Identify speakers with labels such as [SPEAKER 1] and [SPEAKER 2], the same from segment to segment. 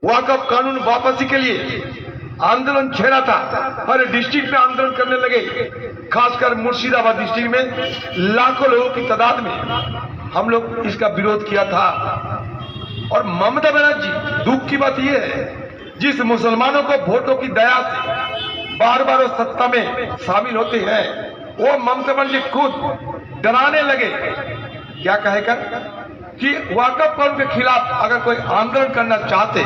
[SPEAKER 1] वाकफ कानून वापसी के लिए आंदोलन छेड़ा था। हर डिस्ट्रिक्ट में आंदोलन करने लगे, खासकर मुर्शिदाबाद डिस्ट्रिक्ट में लाखों लोगों की तादाद में हम लोग इसका विरोध किया था। और ममता बनर्जी, दुख की बात यह है, जिस मुसलमानों को वोटों की दया से बार बार सत्ता में शामिल होते हैं, वो ममता बनर्जी खुद डराने लगे। क्या कहेकर कि वाकफ कानून के खिलाफ अगर कोई आंदोलन करना चाहते,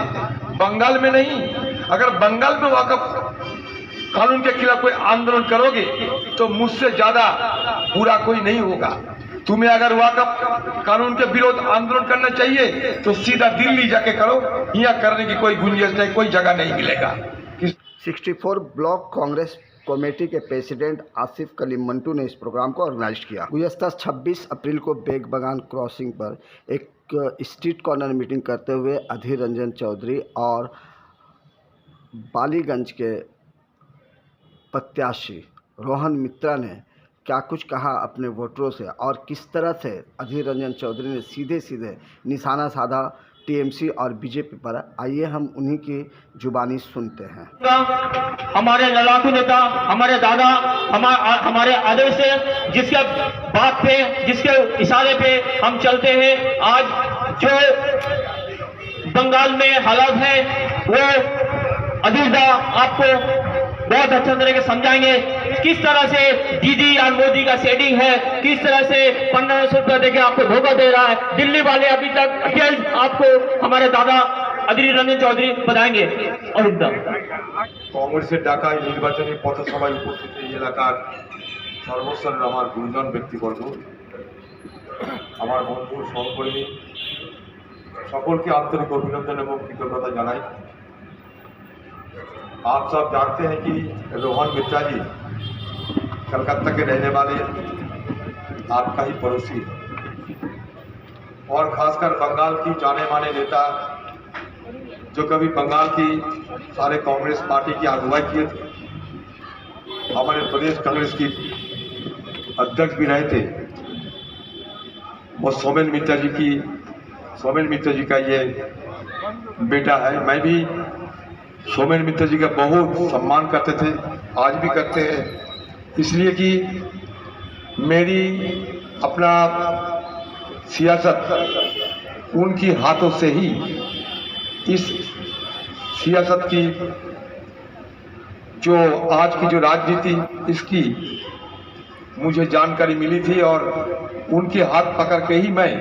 [SPEAKER 1] बंगाल में नहीं, अगर बंगाल में वाकफ कानून के खिलाफ कोई आंदोलन करोगे तो मुझसे ज्यादा बुरा कोई नहीं होगा। तुम्हें अगर वाकफ कानून के विरोध आंदोलन करना चाहिए तो सीधा दिल्ली जाके करो, यहाँ करने की कोई गुंजाइश नहीं, कोई जगह नहीं मिलेगा।
[SPEAKER 2] 64 ब्लॉक कांग्रेस कमेटी के प्रेसिडेंट आसिफ कलीम मंटू ने इस प्रोग्राम को ऑर्गेनाइज किया। गुज़श्ता 26 अप्रैल को बेग बगान क्रॉसिंग पर एक स्ट्रीट कॉर्नर मीटिंग करते हुए अधीर रंजन चौधरी और बालीगंज के प्रत्याशी रोहन मित्रा ने क्या कुछ कहा अपने वोटरों से और किस तरह से अधीर रंजन चौधरी ने सीधे सीधे निशाना साधा टीएमसी और बीजेपी पर। आइए हम उन्हीं की जुबानी सुनते हैं।
[SPEAKER 3] हमारे लड़ाकू नेता, हमारे दादा, हमारे आदर्श से, जिसके बात पे, जिसके इशारे पे हम चलते हैं। आज जो बंगाल में हालात है वो अधीर दा आपको बहुत अच्छे तरह के समझाएंगे, किस तरह से दीदी और मोदी का सेटिंग है, किस तरह से 1500 रुपया देके आपको धोखा दे रहा है दिल्ली वाले। अभी तक डिटेल्स आपको हमारे दादा अधीर रंजन चौधरी बताएंगे। और
[SPEAKER 1] কংগ্রেসের ডাকায় নির্বাচনী পথসভায় উপস্থিত এই এলাকার সর্বস্তরের আমার গুরুজন ব্যক্তিবর্গ, আমার বন্ধু সহকর্মী সকলকে আন্তরিক অভিনন্দন এবং কৃতজ্ঞতা জানাই। आप सब जानते हैं कि रोहन मित्रा जी कलकत्ता के रहने वाले आपका ही पड़ोसी है और खासकर बंगाल की जाने माने नेता, जो कभी बंगाल की सारे कांग्रेस पार्टी की अगुवाई किए थे, हमारे प्रदेश कांग्रेस की अध्यक्ष भी रहे थे। वो सोमेन मित्रा जी का ये बेटा है। मैं भी सोमेन मित्रा जी का बहुत सम्मान करते थे, आज भी करते हैं, इसलिए कि मेरी अपना सियासत उनकी हाथों से ही, इस सियासत की जो आज की जो राजनीति इसकी मुझे जानकारी मिली थी और उनके हाथ पकड़ के ही मैं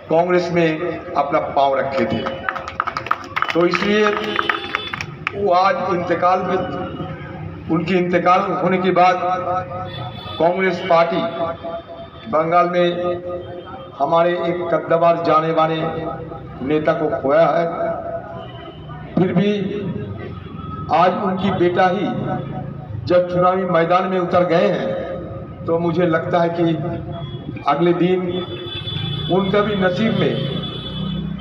[SPEAKER 1] कांग्रेस में अपना पांव रखे थे। तो इसलिए वो आज इंतकाल में, उनकी इंतकाल होने के बाद कांग्रेस पार्टी बंगाल में हमारे एक कद्दावर जाने वाले नेता को खोया है। फिर भी आज उनकी बेटा ही जब चुनावी मैदान में उतर गए हैं तो मुझे लगता है कि अगले दिन उनका भी नसीब में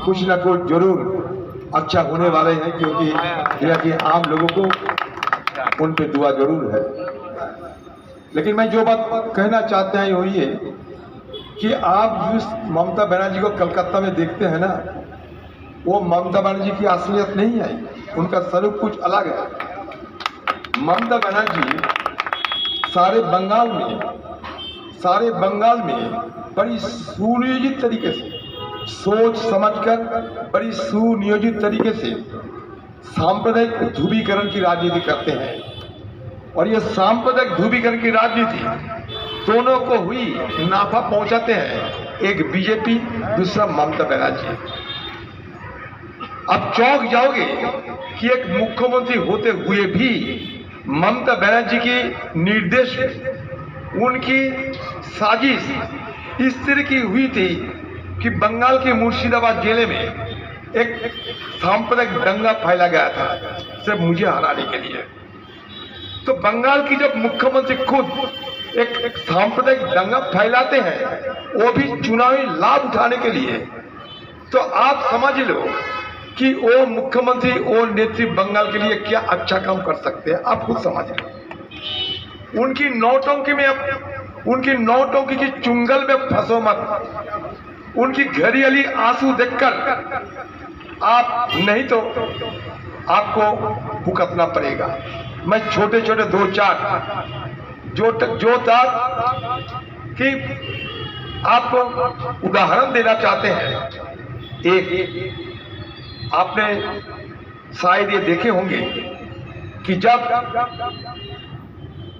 [SPEAKER 1] कुछ न कुछ जरूर अच्छा होने वाले हैं, क्योंकि आम लोगों को उन पे दुआ जरूर है। लेकिन मैं जो बात कहना चाहते हैं वही है कि आप जिस ममता बनर्जी को कलकत्ता में देखते हैं ना, वो ममता बनर्जी की असलियत नहीं है, उनका स्वरूप कुछ अलग है। ममता बनर्जी सारे बंगाल में बड़ी सुनियोजित तरीके से, सोच समझकर बड़ी सुनियोजित तरीके से सांप्रदायिक ध्रुवीकरण की राजनीति करते हैं। और ये सांप्रदायिक ध्रुवीकरण की राजनीति दोनों को हुई नाफा पहुंचाते हैं, एक बीजेपी, दूसरा ममता बनर्जी। अब चौंक जाओगे कि एक मुख्यमंत्री होते हुए भी ममता बनर्जी की निर्देश, उनकी साजिश इस तरह की हुई थी कि बंगाल के मुर्शिदाबाद जिले में एक सांप्रदायिक दंगा फैला गया था सिर्फ मुझे हराने के लिए। तो बंगाल की जब मुख्यमंत्री खुद एक सांप्रदायिक दंगा फैलाते हैं, वो भी चुनावी लाभ उठाने के लिए, तो आप समझ लो कि वो मुख्यमंत्री, वो नेत्री बंगाल के लिए क्या अच्छा काम कर सकते हैं, आप खुद समझ लो। उनकी नौटंकी की चुंगल में फंसो मत। उनकी घड़ियाली आंसू देखकर आप नहीं तो आपको भुगतना पड़ेगा। मैं छोटे छोटे दो चार जो था कि आपको उदाहरण देना चाहते हैं। एक आपने शायद ये देखे होंगे कि जब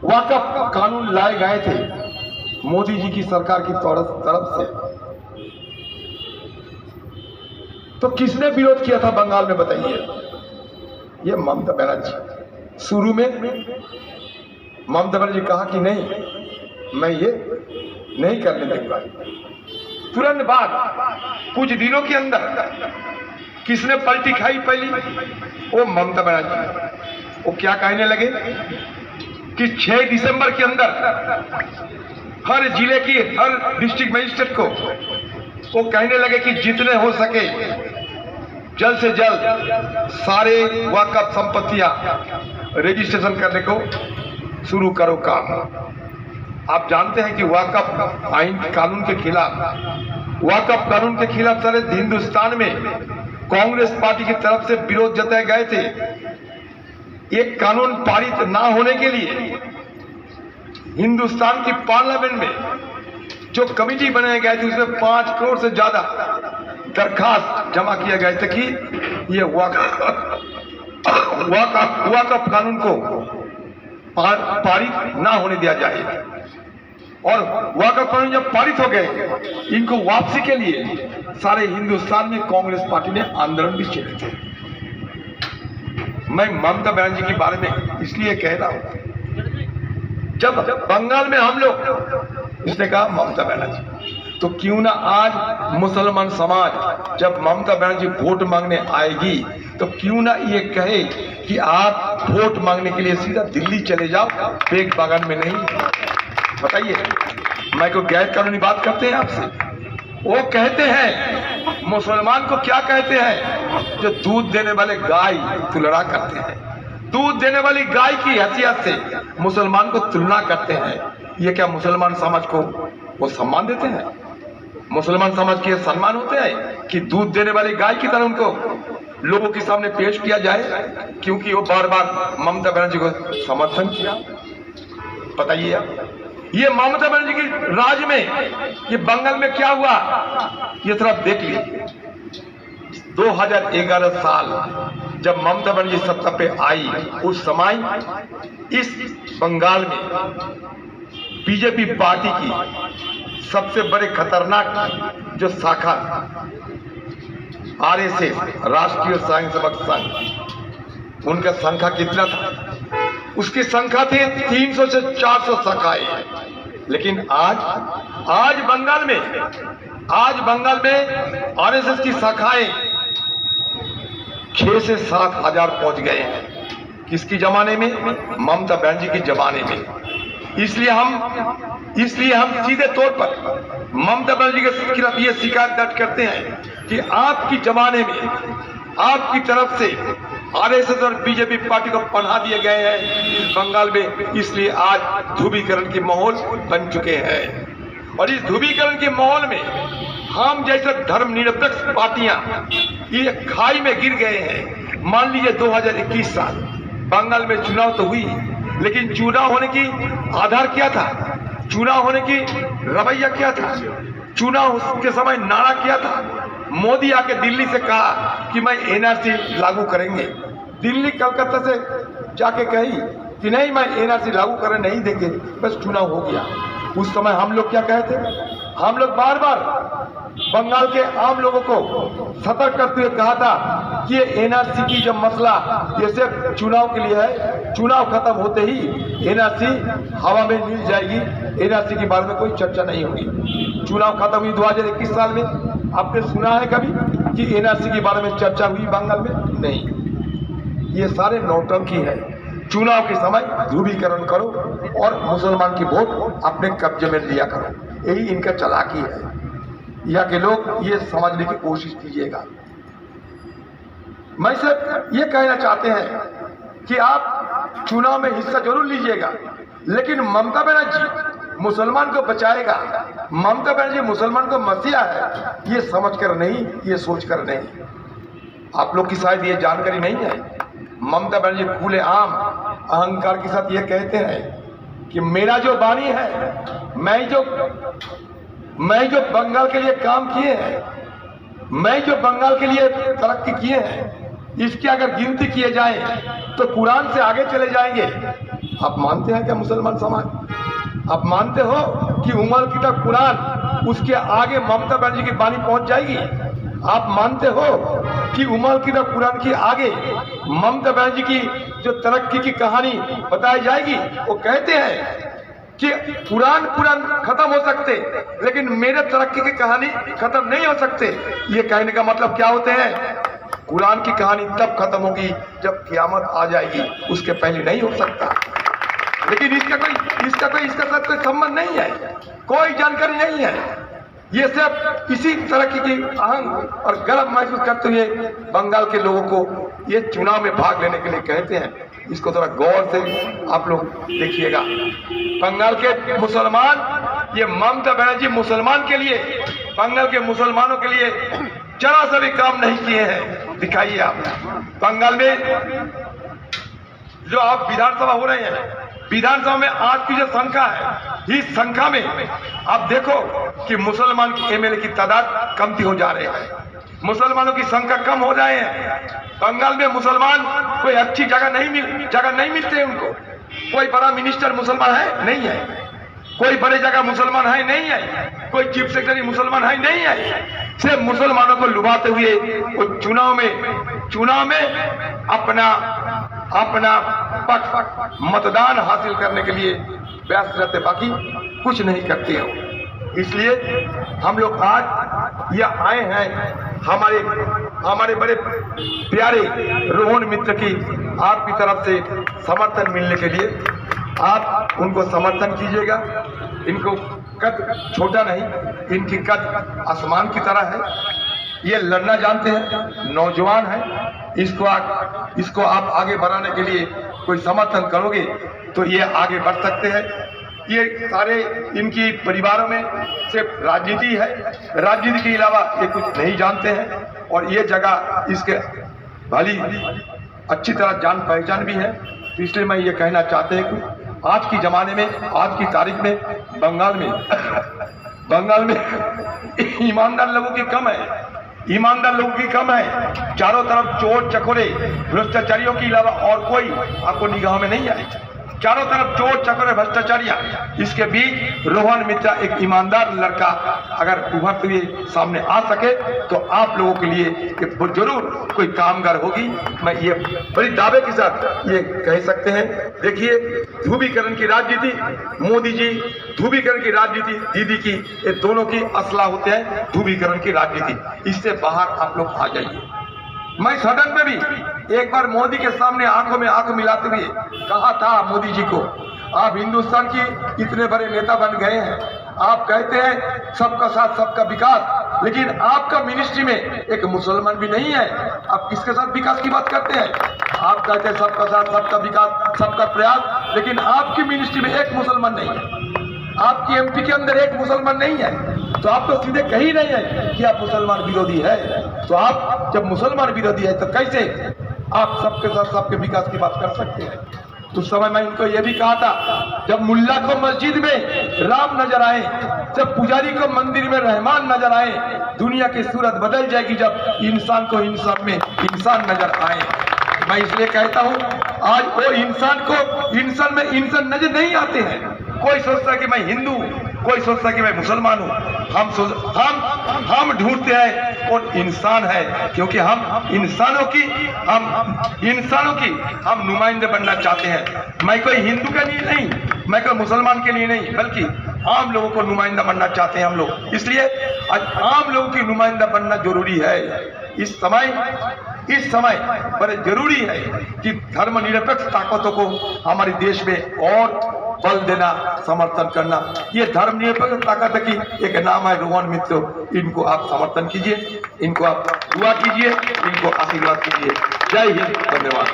[SPEAKER 1] वक्फ कानून लाए गए थे मोदी जी की सरकार की तरफ से, तो किसने विरोध किया था बंगाल में बताइए? ये ममता बनर्जी। शुरू में ममता बनर्जी कहा कि नहीं, मैं ये नहीं करने दूंगा। तुरंत बाद कुछ दिनों के अंदर किसने पलटी खाई पहली? वो ममता बनर्जी। वो क्या कहने लगे कि 6 दिसंबर के अंदर हर जिले की हर डिस्ट्रिक्ट मजिस्ट्रेट को वो कहने लगे कि जितने हो सके जल्द से जल्द सारे वक्फ संपत्तियां रजिस्ट्रेशन करने को शुरू करो काम। आप जानते हैं कि वक्फ आइन कानून के खिलाफ सारे हिंदुस्तान में कांग्रेस पार्टी की तरफ से विरोध जताए गए थे। एक कानून पारित ना होने के लिए हिंदुस्तान की पार्लियामेंट में जो कमेटी बनाए गए थे उसमें 5 करोड़ से ज्यादा दरखास्त जमा किए गए थे कि ये वक्फ कानून को पारित ना होने दिया जाए। और वक्फ कानून जब पारित हो गए, इनको वापसी के लिए सारे हिंदुस्तान में कांग्रेस पार्टी ने आंदोलन भी छेड़े थे। मैं ममता बनर्जी के बारे में इसलिए कह रहा हूं, जब बंगाल में हम लोग, इसने कहा ममता बनर्जी, तो क्यों ना आज मुसलमान समाज जब ममता बनर्जी वोट मांगने आएगी तो क्यों ना ये कहे कि आप वोट मांगने के लिए सीधा दिल्ली चले जाओ, बेग बागान में नहीं। बताइए, मैं को गैर कानूनी बात करते हैं आपसे? वो कहते हैं, मुसलमान को क्या कहते हैं? जो दूध देने वाले गाय तुलना करते हैं, दूध देने वाली गाय की हैसियत से मुसलमान को तुलना करते हैं। ये क्या मुसलमान समाज को वो सम्मान देते हैं? मुसलमान समाज के सम्मान होते हैं कि दूध देने वाली गाय की तरह उनको लोगों के सामने पेश किया जाए, क्योंकि वो बार बार ममता बनर्जी को समर्थन किया। बताइए, ये ममता बनर्जी की राज में ये बंगाल में क्या हुआ, ये तरफ देख लीजिए। 2011 साल जब ममता बनर्जी सत्ता पे आई, उस समय इस बंगाल में बीजेपी पार्टी की सबसे बड़े खतरनाक जो शाखा आरएसएस, राष्ट्रीय स्वयंसेवक संघ, उनका संख्या कितना था? उसकी संख्या थी 300 से 400 शाखाएं। लेकिन आज बंगाल में आरएसएस की शाखाएं 6 से 7 हजार पहुंच गए हैं। किसकी जमाने में? ममता बनर्जी के जमाने में। इसलिए हम सीधे तौर पर ममता बनर्जी के खिलाफ ये शिकायत दर्ज करते हैं कि आपकी जमाने में आपकी तरफ से आरएसएस और बीजेपी पार्टी को पनाह दिए गए हैं इस बंगाल में। इसलिए आज ध्रुवीकरण के माहौल बन चुके हैं, और इस ध्रुवीकरण के माहौल में हम जैसे धर्मनिरपेक्ष पार्टियां ये खाई में गिर गए हैं। मान लीजिए 2021 साल बंगाल में चुनाव तो हुई, लेकिन चुनाव होने की आधार क्या था? चुनाव होने की रवैया क्या था? चुनाव के समय नारा क्या था? मोदी आके दिल्ली से कहा कि मैं एनआरसी लागू करेंगे। दिल्ली कलकत्ता से जाके कही कि नहीं, मैं एनआरसी लागू करने नहीं देंगे, बस चुनाव हो गया। उस समय हम लोग क्या कहते? हम लोग बार बार बंगाल के आम लोगों को सतर्क करते हुए कहा था कि ये एनआरसी की जब मसला ये सिर्फ चुनाव के लिए है, चुनाव खत्म होते ही एनआरसी हवा में मिल जाएगी, एनआरसी के बारे में कोई चर्चा नहीं होगी। चुनाव खत्म हुई 2021 साल में। आपने सुना है कभी कि एनआरसी के बारे में चर्चा हुई बंगाल में? नहीं। ये सारे नौटंकी है। चुनाव के समय ध्रुवीकरण करो और मुसलमान की वोट अपने कब्जे में लिया करो, यही इनका चालाकी है। यहाँ के लोग ये समझने की कोशिश कीजिएगा। मैं सिर्फ ये कहना चाहते हैं कि आप चुनाव में हिस्सा जरूर लीजिएगा, लेकिन ममता बनर्जी मुसलमान को बचाएगा, ममता बनर्जी मुसलमान को मसीहा है, ये समझकर नहीं, ये सोचकर नहीं। आप लोग की शायद ये जानकारी नहीं है, ममता बनर्जी खुले आम अहंकार के साथ ये कहते हैं कि मेरा जो वाणी है, मैं जो बंगाल के लिए काम किए हैं, मैं जो बंगाल के लिए तरक्की किए हैं, इसकी अगर गिनती किए जाए तो कुरान से आगे चले जाएंगे। आप मानते हैं क्या मुसलमान समाज? आप मानते हो कि उमर किताब कुरान उसके आगे ममता बनर्जी की वाणी पहुंच जाएगी? आप मानते हो कि उमर किताब कुरान के आगे ममता बनर्जी की जो तरक्की की कहानी बताई जाएगी? वो कहते हैं कि कुरान खत्म हो सकते लेकिन मेरे तरक्की की कहानी खत्म नहीं हो सकते। ये कहने का मतलब क्या होते हैं? कुरान की कहानी तब खत्म होगी जब क़यामत आ जाएगी, उसके पहले नहीं हो सकता। लेकिन इसका साथ कोई संबंध नहीं है, कोई जानकारी नहीं है। ये सब इसी तरह की अहंग और गर्व महसूस करते हुए बंगाल के लोगों को ये चुनाव में भाग लेने के लिए कहते हैं। इसको थोड़ा गौर से आप लोग देखिएगा। बंगाल के मुसलमान, ये ममता बनर्जी मुसलमान के लिए, बंगाल के मुसलमानों के लिए जरा सा भी काम नहीं किए हैं। दिखाइए आप बंगाल में जो आप विधानसभा हो रहे हैं, विधानसभा में आज की जो संख्या है, इस संख्या में आप देखो कि मुसलमान की एमएलए की तादाद कमती हो जा रही है, मुसलमानों की संख्या कम हो रहे हैं। बंगाल में मुसलमान कोई अच्छी जगह नहीं मिलते हैं उनको। कोई बड़ा मिनिस्टर मुसलमान है? नहीं है। कोई बड़े जगह मुसलमान है? नहीं है। कोई चीफ सेक्रेटरी मुसलमान है? नहीं है। सिर्फ मुसलमानों को लुभाते हुए वो चुनाव में अपना पक्ष मतदान हासिल करने के लिए व्यस्त रहते, बाकी कुछ नहीं करते हो। इसलिए हम लोग आज यह आए हैं हमारे बड़े प्यारे रोहन मित्र की आपकी तरफ से समर्थन मिलने के लिए। आप उनको समर्थन कीजिएगा। इनको कद छोटा नहीं, इनकी कद आसमान की तरह है। ये लड़ना जानते हैं, नौजवान है। इसको आप आगे बढ़ाने के लिए कोई समर्थन करोगे तो ये आगे बढ़ सकते हैं। ये सारे इनकी परिवारों में सिर्फ राजनीति है, राजनीति के अलावा ये कुछ नहीं जानते हैं। और ये जगह इसके भली अच्छी तरह जान पहचान भी है। तो इसलिए मैं ये कहना चाहते हैं कि आज की जमाने में, आज की तारीख में बंगाल में ईमानदार लोगों की कम है, ईमानदार लोगों की कम है। चारों तरफ चोर चकोरे भ्रष्टाचारियों के अलावा और कोई आपको निगाह में नहीं आए। चारों तरफ चोर चकोरे भ्रष्टाचारियां, इसके बीच रोहन मित्रा एक ईमानदार लड़का अगर उभरते हुए सामने आ सके तो आप लोगों के लिए जरूर कोई कामगार होगी। मैं ये बड़ी दावे के साथ ये कह सकते हैं। देखिए, ध्रुवीकरण की राजनीति, मोदी जी ध्रुवीकरण की राजनीति, दीदी की, ये दोनों की असला होते हैं ध्रुवीकरण की राजनीति। इससे बाहर आप लोग आ जाइए। मैं सदन में भी एक बार मोदी के सामने आंखों में आंख मिलाते हुए कहा था मोदी जी को, आप हिंदुस्तान की इतने बड़े नेता बन गए हैं, आप कहते हैं सबका साथ सबका विकास, लेकिन आपका मिनिस्ट्री में एक मुसलमान भी नहीं है। आप किसके साथ विकास की बात करते हैं? आप कहते हैं सबका साथ सबका विकास, सबका प्रयास, लेकिन आपकी मिनिस्ट्री में एक मुसलमान नहीं है, आपकी एमपी के अंदर एक मुसलमान नहीं है। तो आप तो सीधे कही नहीं है कि आप मुसलमान विरोधी है। तो आप जब मुसलमान विरोधी है तो कैसे आप सबके साथ सबके विकास की बात कर सकते हैं? उस समय मैं उनको यह भी कहा था, जब मुल्ला को मस्जिद में राम नजर आए, जब पुजारी को मंदिर में रहमान नजर आए, दुनिया की सूरत बदल जाएगी जब इंसान को इंसान में इंसान नजर आए। मैं इसलिए कहता हूं, आज वो इंसान को इंसान में इंसान नजर नहीं आते हैं। कोई सोचता है कि मैं हिंदू, कोई सोचता है कि मैं मुसलमान हूँ। हम ढूंढते हैं कौन इंसान है, क्योंकि हम इंसानों की हम नुमाइंदे बनना चाहते हैं। मैं कोई हिंदू के लिए नहीं, मैं कोई मुसलमान के लिए नहीं, बल्कि आम लोगों को नुमाइंदा बनना चाहते हैं हम लोग। इसलिए आज आम लोगों की नुमाइंदा बनना जरूरी है। इस समय बड़े जरूरी है कि धर्मनिरपेक्ष ताकतों को हमारे देश में और बल देना, समर्थन करना। ये धर्मनिरपेक्ष ताकत की एक नाम है रोहन मित्र। इनको आप समर्थन कीजिए, इनको आप दुआ कीजिए, इनको आशीर्वाद कीजिए। जय हिंद, धन्यवाद।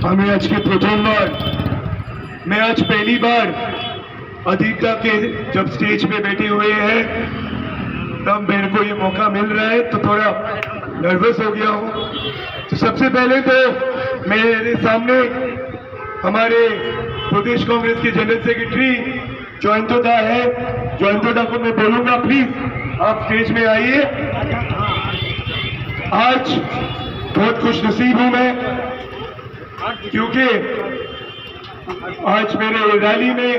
[SPEAKER 4] আমি আজকে প্রথমবার मैं आज पहली बार अधिकता के जब स्टेज पे बैठे हुए हैं तब मेरे को ये मौका मिल रहा है तो थोड़ा नर्वस हो गया हूँ। तो सबसे पहले तो मेरे सामने हमारे प्रदेश कांग्रेस के जनरल सेक्रेटरी जयंतोदा है। जयंतोदा को मैं बोलूंगा प्लीज आप स्टेज में आइए। आज बहुत खुश नसीब हूं मैं क्योंकि आज मेरे रैली में,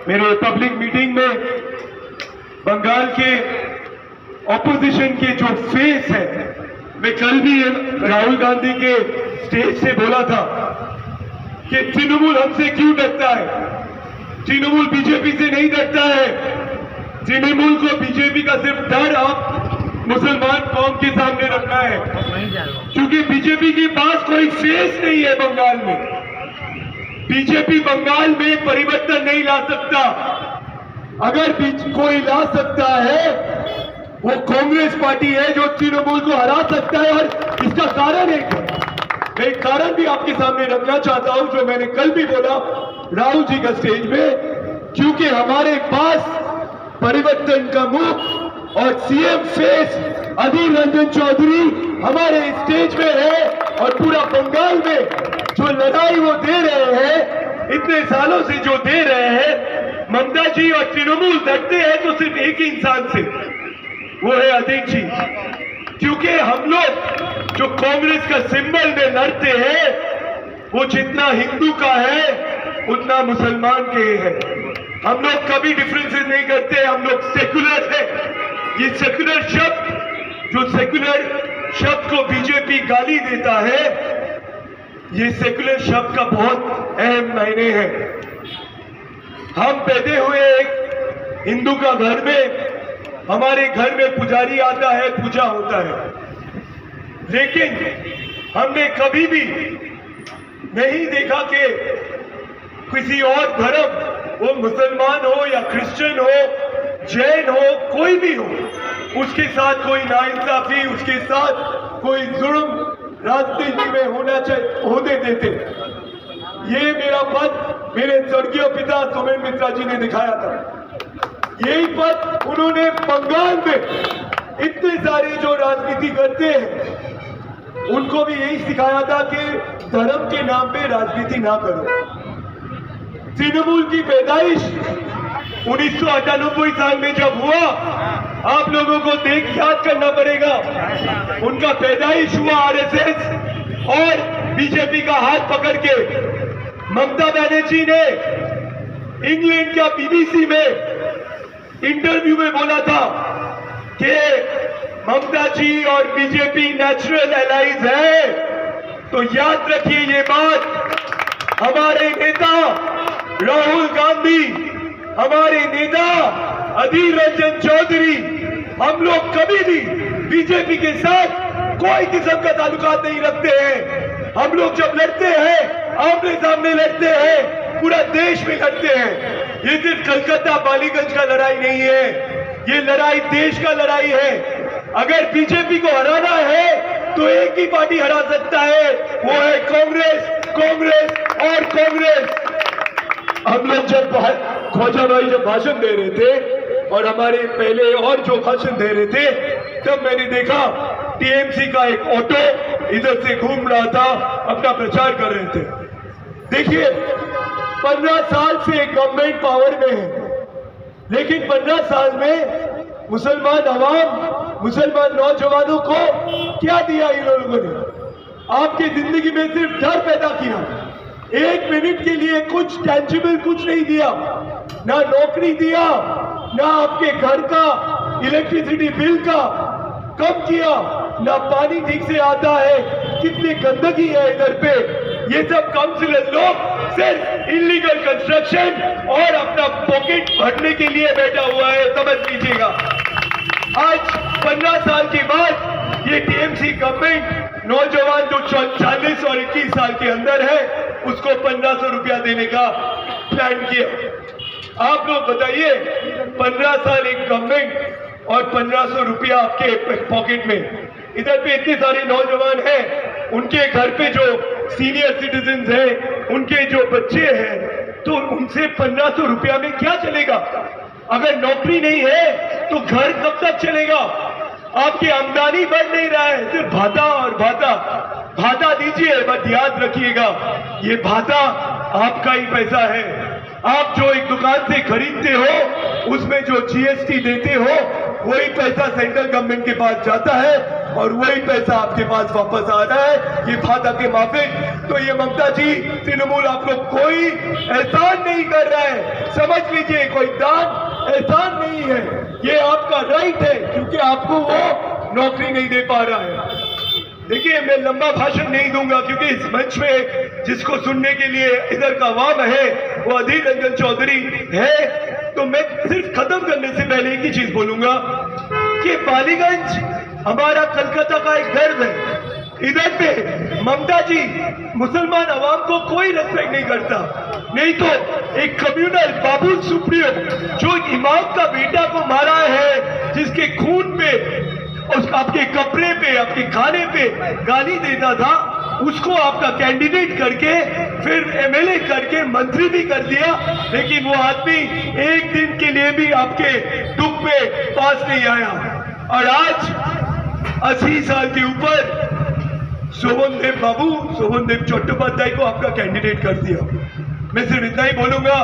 [SPEAKER 4] मेरे पब्लिक मीटिंग में बंगाल के ऑपोजिशन के जो फेस है, मैं कल भी राहुल गांधी के स्टेज से बोला था कि तृणमूल हमसे क्यों डरता है, तृणमूल बीजेपी से नहीं डरता है। तृणमूल को बीजेपी का सिर्फ डर आप मुसलमान कौम के सामने रखना है क्योंकि बीजेपी के पास कोई फेस नहीं है बंगाल में। बीजेपी बंगाल में परिवर्तन नहीं ला सकता। अगर कोई ला सकता है वो कांग्रेस पार्टी है जो तृणमूल को हरा सकता है। और इसका कारण है, मैं एक कारण भी आपके सामने रखना चाहता हूं जो मैंने कल भी बोला राहुल जी का स्टेज में, क्योंकि हमारे पास परिवर्तन का मुख और सीएम फेस अधीर रंजन चौधरी हमारे स्टेज में है। और पूरा बंगाल में जो लड़ाई वो दे रहे हैं, इतने सालों से जो दे रहे हैं, ममता जी और तृणमूल डरते हैं तो सिर्फ एक ही इंसान से, वो है अधीर जी। क्योंकि हम लोग जो कांग्रेस का सिंबल में लड़ते हैं वो जितना हिंदू का है उतना मुसलमान के है। हम लोग कभी डिफरेंसेस नहीं करते, हम लोग सेकुलर है। ये सेकुलर शब्द, जो सेकुलर शब्द को बीजेपी गाली देता है, ये सेकुलर शब्द का बहुत अहम मायने है। हम पैदा हुए एक हिंदू का घर में, हमारे घर में पुजारी आता है, पूजा होता है, लेकिन हमने कभी भी नहीं देखा कि किसी और धर्म, वो मुसलमान हो या क्रिश्चियन हो, जैन हो, कोई भी हो, उसके साथ कोई नाइंसाफी, उसके साथ कोई जुर्म राजनीति में होने देते। ये मेरा पद मेरे स्वर्गीय पिता सोमेन मित्रा जी ने दिखाया था। यही पद उन्होंने बंगाल में इतने सारे जो राजनीति करते हैं उनको भी यही सिखाया था कि धर्म के नाम पे राजनीति ना करो। तृणमूल की पैदाइश 1998 साल में जब हुआ, आप लोगों को याद करना पड़ेगा, उनका पैदाइश हुआ आरएसएस और बीजेपी का हाथ पकड़ के। ममता बनर्जी ने इंग्लैंड का बीबीसी में इंटरव्यू में बोला था कि ममता जी और बीजेपी नेचुरल एलाइज है। तो याद रखिए ये बात, हमारे नेता राहुल गांधी, हमारे नेता अधीर रंजन चौधरी, हम लोग कभी भी बीजेपी के साथ कोई किस्म का ताल्लुकात नहीं रखते हैं। हम लोग जब लड़ते हैं आमने सामने लड़ते हैं, पूरा देश में लड़ते हैं। ये सिर्फ कलकत्ता बालीगंज का लड़ाई नहीं है, ये लड़ाई देश का लड़ाई है। अगर बीजेपी को हराना है तो एक ही पार्टी हरा सकता है, वो है कांग्रेस, कांग्रेस और कांग्रेस। हम लोग जब ख्वाजा भाई जब भाषण दे रहे थे और हमारे पहले और जो भाषण दे रहे थे, तब मैंने देखा टीएमसी का एक ऑटो इधर से घूम रहा था, अपना प्रचार कर रहे थे। देखिए 15 साल से गवर्नमेंट पावर में है, लेकिन 15 साल में मुसलमान अवाम, मुसलमान नौजवानों को क्या दिया इन लोगों ने? आपकी जिंदगी में सिर्फ डर पैदा किया। एक मिनट के लिए कुछ टेंजिबल कुछ नहीं दिया, ना नौकरी दिया, ना आपके घर का इलेक्ट्रिसिटी बिल का कम किया, ना पानी ठीक से आता है, कितनी गंदगी है इधर पे। ये सब काउंसिलर लोग सिर्फ इलीगल कंस्ट्रक्शन और अपना पॉकेट भरने के लिए बैठा हुआ है, समझ लीजिएगा। आज 15 साल के बाद ये टीएमसी गवर्नमेंट नौजवान जो 40 और 21 साल के अंदर है उसको 1500 रुपया देने का प्लान किया। आप लोग बताइए, 15 साल एक गवर्नमेंट और 1500 रुपया आपके पॉकेट में। इधर पे इतने सारे नौजवान हैं, उनके घर पे जो सीनियर सिटीजन हैं, उनके जो बच्चे हैं, तो उनसे 1500 रुपया में क्या चलेगा? अगर नौकरी नहीं है तो घर कब तक चलेगा? आपकी आमदनी बढ़ नहीं रहा है, सिर्फ भाता और भाता दीजिए, बस याद रखिएगा ये भाता आपका ही पैसा है। आप जो एक दुकान से खरीदते हो उसमें जो जीएसटी देते हो वही पैसा सेंट्रल गवर्नमेंट के पास जाता है और वही पैसा आपके पास वापस आ रहा है ये भाता के माफिक। तो ये ममता जी, तृणमूल आप लोग कोई एहसान नहीं कर रहा है, समझ लीजिए, कोई दान एहसान नहीं है, ये आपका राइट है क्योंकि आपको वो नौकरी नहीं दे पा रहा है। देखिए, मैं लंबा भाषण नहीं दूंगा क्योंकि इस मंच में जिसको सुनने के लिए इधर का वाम है वो अधीर रंजन चौधरी है। तो मैं सिर्फ खत्म करने से पहले एक ही चीज बोलूंगा कि बालीगंज हमारा कलकत्ता का एक गर्व है। इधर पे ममता जी मुसलमान अवाम को कोई रेस्पेक्ट नहीं करता, नहीं तो एक कम्युनल बाबुल सुप्रियो जो इमाम का बेटा को मारा है, जिसके खून पे, आपके कपड़े पे, आपके खाने पे गाली देता था, उसको आपका कैंडिडेट करके फिर एमएलए करके मंत्री भी कर दिया, लेकिन वो आदमी एक दिन के लिए भी आपके दुख में पास नहीं आया। और आज 80 साल के ऊपर शोभनदेव बाबू, शोभनदेव चट्टोपाध्याय को आपका कैंडिडेट कर दिया। मैं सिर्फ इतना ही बोलूंगा,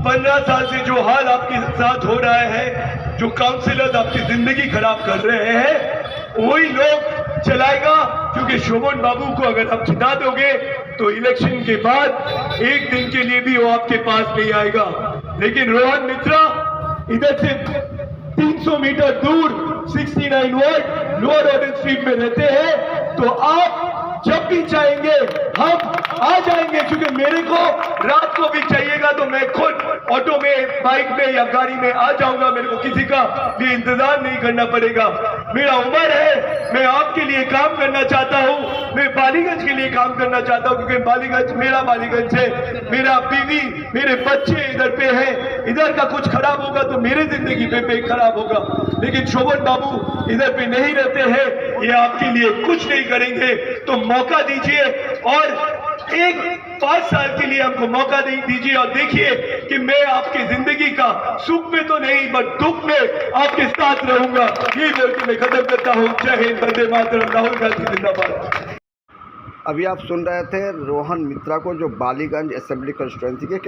[SPEAKER 4] 15 साल से जो हाल आपके साथ हो रहा है, जो काउंसिलर आपकी जिंदगी खराब कर रहे हैं, वही लोग चलाएगा, क्योंकि शोभन बाबू को अगर आप जिता दोगे तो इलेक्शन के बाद एक दिन के लिए भी वो आपके पास नहीं आएगा। लेकिन रोहन मित्रा इधर से 300 मीटर दूर 69 वार्ड लोअर ऑरेंज स्ट्रीट में रहते हैं, तो आप जब भी चाहेंगे हम आ जाएंगे, क्योंकि मेरे को रात को भी चाहिएगा तो मैं खुद ऑटो में, बाइक में या गाड़ी में आ जाऊंगा, मेरे को किसी का लिए इंतजार नहीं करना पड़ेगा। मेरा उम्र है, मैं आपके लिए काम करना चाहता हूं, मैं बालीगंज के लिए काम करना चाहता हूं, क्योंकि बालीगंज मेरा बालीगंज है, मेरा बीवी, मेरे बच्चे इधर पे हैं। इधर का कुछ खराब होगा तो मेरे जिंदगी पे खराब होगा, लेकिन शोभन बाबू इधर पे नहीं रहते हैं, ये आपके लिए कुछ नहीं करेंगे। तो मौका दीजिए और एक 5 साल के लिए हमको मौका दीजिए और देखिए कि मैं आपकी जिंदगी का सुख में तो नहीं बट दुख में आपके साथ रहूंगा। ये बोल के मैं खत्म करता हूँ। जय हिंद, वंदे मातरम, राहुल गांधी जिंदाबाद।
[SPEAKER 2] अभी आप सुन रहे थे रोहन मित्रा को, जो बालीगंज असेंबली कंस्टिट्यूएंसी के